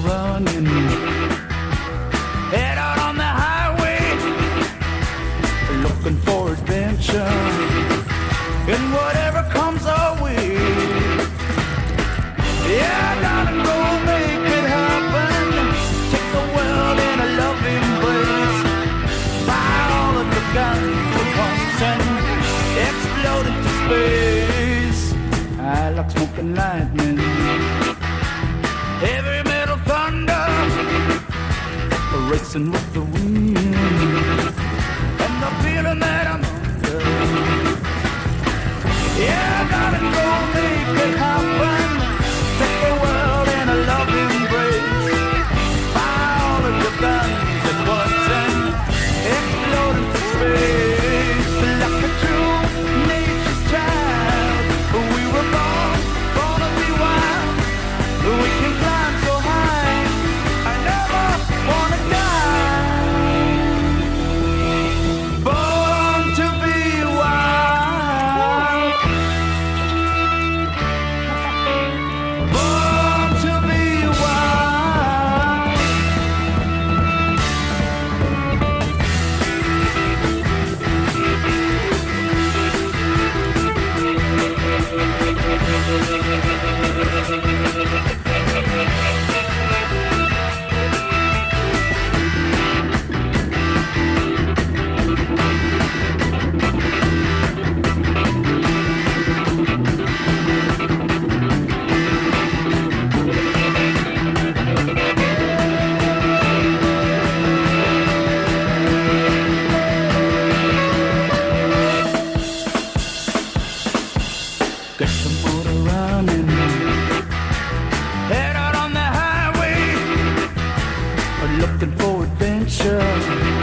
running. Head out on the highway, looking for adventure. And whatever comes our way, yeah, I gotta go make it happen. Take the world in a loving embrace. Fire all of the guns at once and explode into space. I like smoking lightning, heavy metal thunder, racing with the wind, and the feeling that I'm under. Yeah, I gotta go make it happen. Take the world in a loving embrace. Fire all of your guns at once and explode into space. Like a true nature's child, we were born to be wild. We can climb so high, I never wanna die. Born to be wild. Born to be wild. Get the motor running. Head out on the highway, looking for adventure.